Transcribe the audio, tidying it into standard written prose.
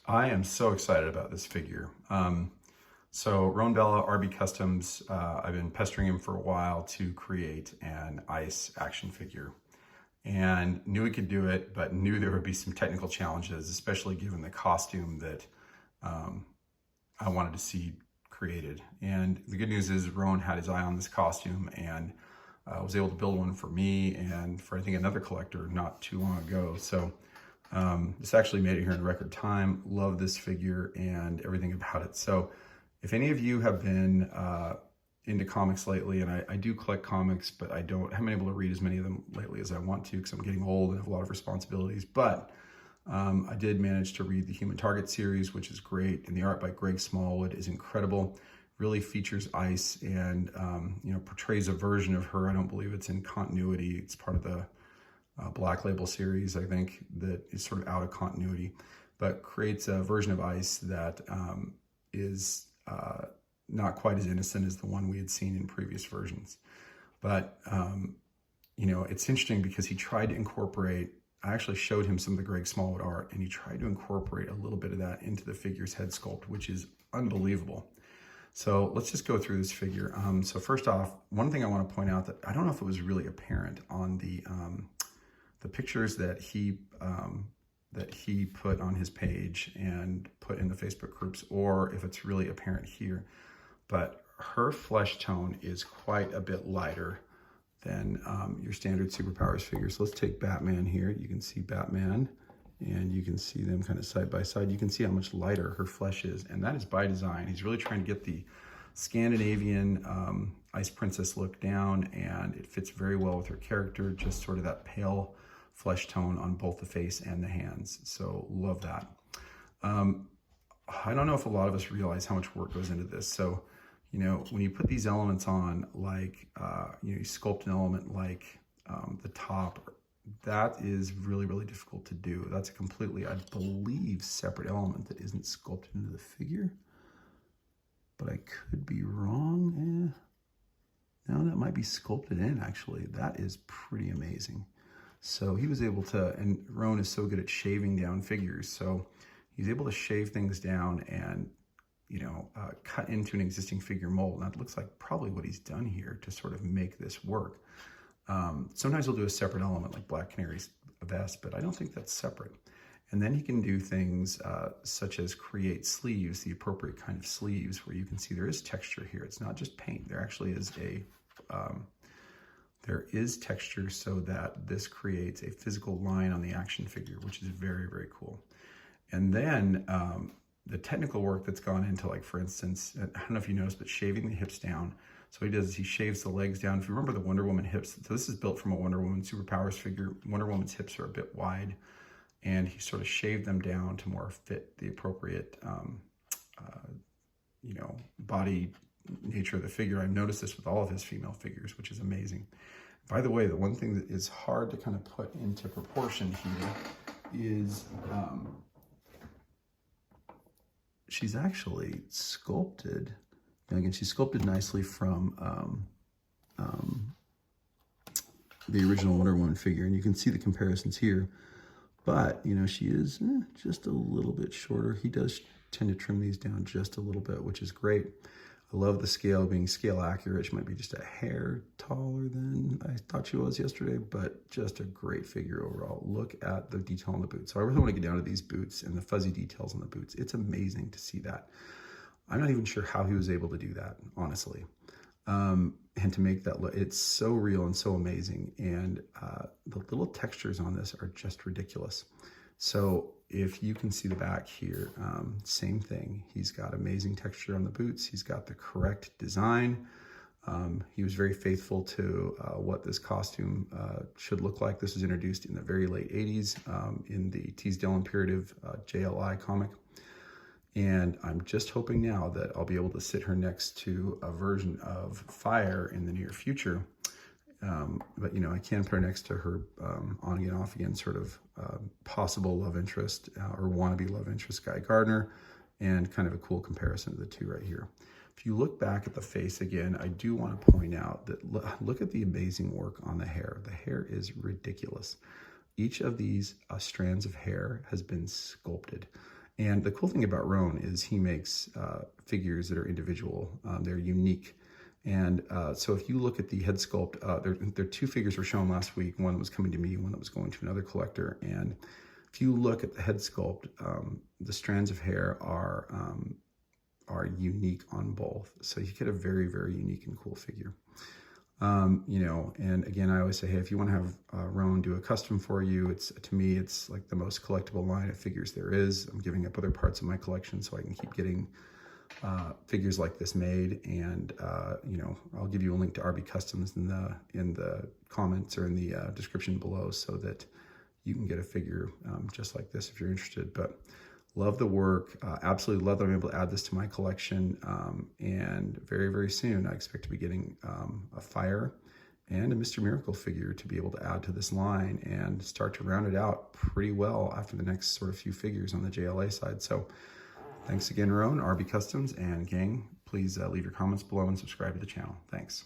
I am so excited about this figure. So Roan Bella, RB Customs, I've been pestering him for a while to create an ice action figure, and knew he could do it, but knew there would be some technical challenges, especially given the costume that um, I wanted to see created. And the good news is Roan had his eye on this costume and was able to build one for me and for I think another collector not too long ago. So this actually made it here in record time. Love this figure and everything about it. So if any of you have been into comics lately, and I do collect comics, but haven't been able to read as many of them lately as I want to because I'm getting old and have a lot of responsibilities. But I did manage to read the Human Target series, which is great, and the art by Greg Smallwood is incredible. Really features Ice and portrays a version of her. I don't believe it's in continuity. It's part of the Black Label series, I think, that is sort of out of continuity, but creates a version of Ice that is not quite as innocent as the one we had seen in previous versions. But, it's interesting because he tried to incorporate, I actually showed him some of the Greg Smallwood art, and he tried to incorporate a little bit of that into the figure's head sculpt, which is unbelievable. So let's just go through this figure. So first off, one thing I want to point out that I don't know if it was really apparent on the pictures that he put on his page and put in the Facebook groups, or if it's really apparent here, but her flesh tone is quite a bit lighter than your standard superpowers figure. So let's take Batman here. You can see Batman, and you can see them kind of side by side. You can see how much lighter her flesh is, and that is by design. He's really trying to get the Scandinavian Ice Princess look down, and it fits very well with her character, just sort of that pale flesh tone on both the face and the hands. So love that. I don't know if a lot of us realize how much work goes into this. So, when you put these elements on, like, you sculpt an element like the top, that is really, really difficult to do. That's a completely, I believe, separate element that isn't sculpted into the figure, but I could be wrong. No, that might be sculpted in, actually. That is pretty amazing. So he was able to, and Roan is so good at shaving down figures, so he's able to shave things down and, cut into an existing figure mold. And that looks like probably what he's done here to sort of make this work. Sometimes he'll do a separate element like Black Canary's vest, but I don't think that's separate. And then he can do things such as create sleeves, the appropriate kind of sleeves, where you can see there is texture here. It's not just paint. There actually is there is texture, so that this creates a physical line on the action figure, which is very, very cool. And then the technical work that's gone into, like, for instance, I don't know if you noticed, but shaving the hips down. So what he does is he shaves the legs down. If you remember the Wonder Woman hips, so this is built from a Wonder Woman Superpowers figure. Wonder Woman's hips are a bit wide, and he sort of shaved them down to more fit the appropriate, body nature of the figure. I've noticed this with all of his female figures, which is amazing. By the way, the one thing that is hard to kind of put into proportion here is she's actually sculpted. And again, she's sculpted nicely from the original Wonder Woman figure, and you can see the comparisons here. But, she is just a little bit shorter. He does tend to trim these down just a little bit, which is great. I love the scale being scale accurate. She might be just a hair taller than I thought she was yesterday, but just a great figure overall. Look at the detail on the boots. So I really want to get down to these boots and the fuzzy details on the boots. It's amazing to see that. I'm not even sure how he was able to do that, honestly. And to make that look, it's so real and so amazing. And the little textures on this are just ridiculous. So if you can see the back here, same thing. He's got amazing texture on the boots. He's got the correct design. He was very faithful to what this costume should look like. This was introduced in the very late 80s in the Teasdale Imperative JLI comic. And I'm just hoping now that I'll be able to sit her next to a version of Fire in the near future. But, I can put her next to her on again, off again sort of possible love interest or wannabe love interest, Guy Gardner, and kind of a cool comparison of the two right here. If you look back at the face again, I do want to point out that look at the amazing work on the hair. The hair is ridiculous. Each of these strands of hair has been sculpted. And the cool thing about Roan is he makes figures that are individual. They're unique. And so if you look at the head sculpt, there are two figures were shown last week. One that was coming to me, one that was going to another collector. And if you look at the head sculpt, the strands of hair are unique on both. So you get a very, very unique and cool figure. And again, I always say, hey, if you want to have Roan do a custom for you, to me, it's like the most collectible line of figures there is. I'm giving up other parts of my collection so I can keep getting figures like this made. And, I'll give you a link to RB Customs in the comments or in the description below so that you can get a figure just like this if you're interested. But love the work. Absolutely love that I'm able to add this to my collection. And very, very soon, I expect to be getting a Fire and a Mr. Miracle figure to be able to add to this line and start to round it out pretty well after the next sort of few figures on the JLA side. So thanks again, Roan, RB Customs, and gang, please leave your comments below and subscribe to the channel. Thanks.